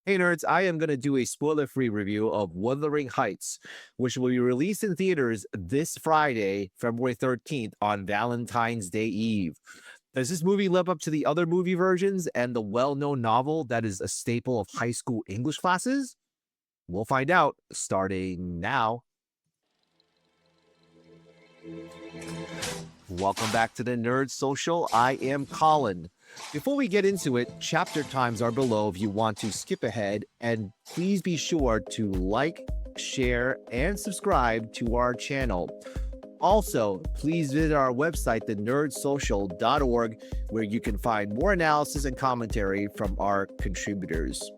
Hey nerds, I am going to do a spoiler free review of Wuthering Heights, which will be released in theaters this Friday, February 13th, on Valentine's Day Eve. Does this movie live up to the other movie versions and the well known novel that is a staple of high school English classes? We'll find out starting now. Welcome back to the Nerd Social. I am Colin. Before we get into it, chapter times are below if you want to skip ahead, and please be sure to like, share, and subscribe to our channel. Also, please visit our website, thenerdsocial.org, where you can find more analysis and commentary from our contributors.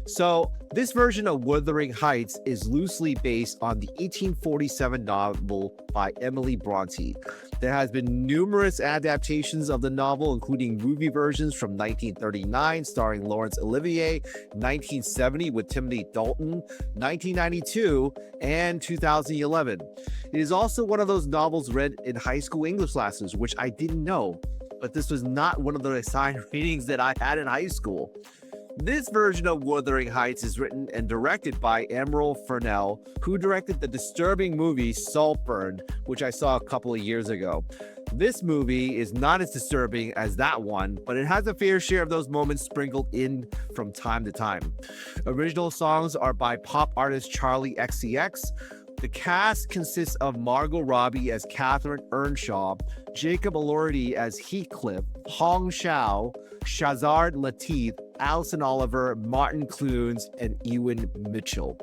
So, this version of Wuthering Heights is loosely based on the 1847 novel by Emily Bronte. There has been numerous adaptations of the novel, including movie versions from 1939 starring Laurence Olivier, 1970 with Timothy Dalton, 1992, and 2011. It is also one of those novels read in high school English classes, which I didn't know, but this was not one of the assigned readings that I had in high school. This version of Wuthering Heights is written and directed by Fennell, who directed the disturbing movie Saltburn, which I saw a couple of years ago. This movie is not as disturbing as that one, but it has a fair share of those moments sprinkled in from time to time. Original songs are by pop artist Charli XCX. The cast consists of Margot Robbie as Catherine Earnshaw, Jacob Elordi as Heathcliff, Chau, Shazad Latif, Alison Oliver, Martin Clunes, and Ewan Mitchell.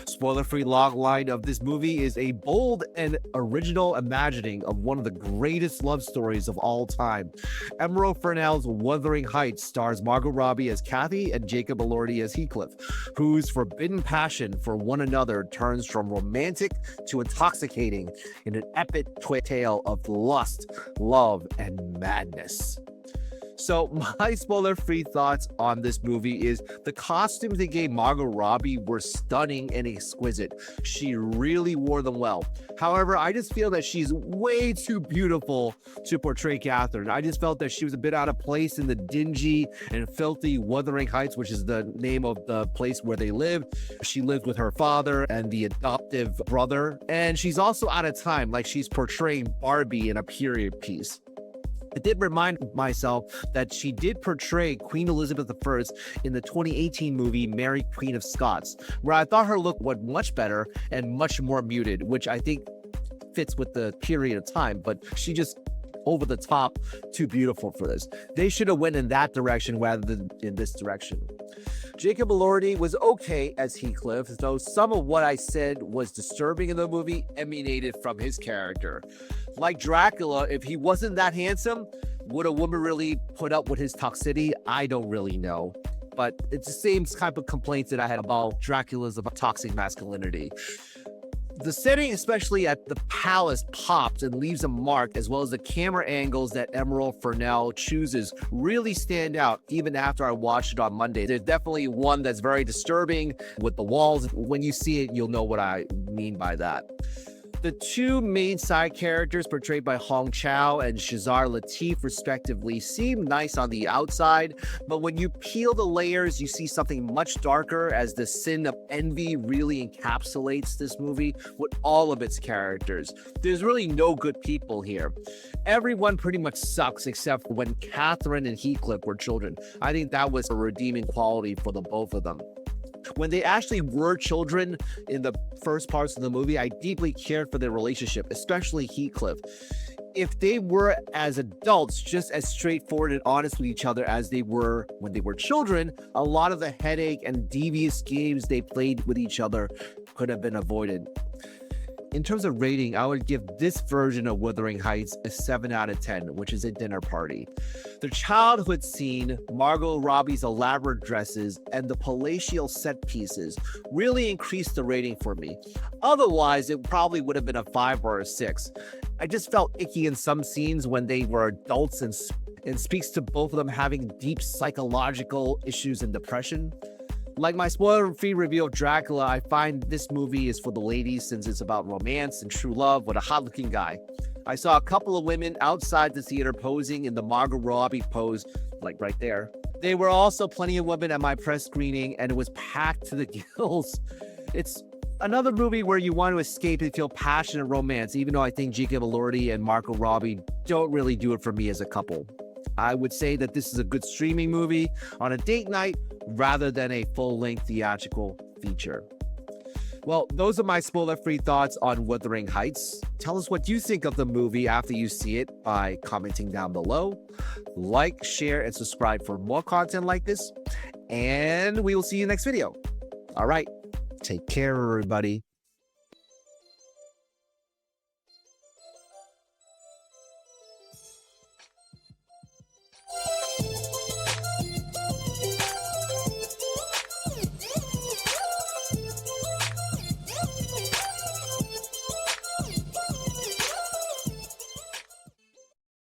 Spoiler-free logline of this movie is a bold and original imagining of one of the greatest love stories of all time. Fennell's Wuthering Heights stars Margot Robbie as Cathy and Jacob Elordi as Heathcliff, whose forbidden passion for one another turns from romantic to intoxicating in an epic tale of lust, love, and madness. So my spoiler-free thoughts on this movie is the costumes they gave Margot Robbie were stunning and exquisite. She really wore them well. However, I just feel that she's way too beautiful to portray Catherine. I just felt that she was a bit out of place in the dingy and filthy Wuthering Heights, which is the name of the place where they live. She lived with her father and the adoptive brother. And she's also out of time, like she's portraying Barbie in a period piece. I did remind myself that she did portray Queen Elizabeth I in the 2018 movie Mary, Queen of Scots, where I thought her look went much better and much more muted, which I think fits with the period of time, but she just over the top, too beautiful for this. They should have went in that direction rather than in this direction. Jacob Elordi was okay as Heathcliff, though some of what I said was disturbing in the movie emanated from his character. Like Dracula, if he wasn't that handsome, would a woman really put up with his toxicity? I don't really know. But it's the same type of complaints that I had about Dracula's of toxic masculinity. The setting, especially at the palace, pops and leaves a mark, as well as the camera angles that Fennell chooses really stand out even after I watched it on Monday. There's definitely one that's very disturbing with the walls. When you see it, you'll know what I mean by that. The two main side characters portrayed by Chau and Shazad Latif respectively seem nice on the outside, but when you peel the layers, you see something much darker as the sin of envy really encapsulates this movie with all of its characters. There's really no good people here. Everyone pretty much sucks except when Catherine and Heathcliff were children. I think that was a redeeming quality for the both of them. When they actually were children in the first parts of the movie, I deeply cared for their relationship, especially Heathcliff. If they were as adults just as straightforward and honest with each other as they were when they were children, a lot of the headache and devious games they played with each other could have been avoided. In terms of rating, I would give this version of Wuthering Heights a 7 out of 10, which is a dinner party. The childhood scene, Margot Robbie's elaborate dresses, and the palatial set pieces really increased the rating for me. Otherwise, it probably would have been a 5 or a 6. I just felt icky in some scenes when they were adults and speaks to both of them having deep psychological issues and depression. Like my spoiler-free review of Dracula, I find this movie is for the ladies since it's about romance and true love with a hot-looking guy. I saw a couple of women outside the theater posing in the Margot Robbie pose, like right there, There were also plenty of women at my press screening, and it was packed to the gills. It's another movie where you want to escape and feel passionate romance, even though I think Jacob Elordi and Margot Robbie don't really do it for me as a couple. I would say that this is a good streaming movie on a date night rather than a full-length theatrical feature. Well, those are my spoiler-free thoughts on Wuthering Heights. Tell us what you think of the movie after you see it by commenting down below. Like, share, and subscribe for more content like this. And we will see you next video. All right. Take care, everybody.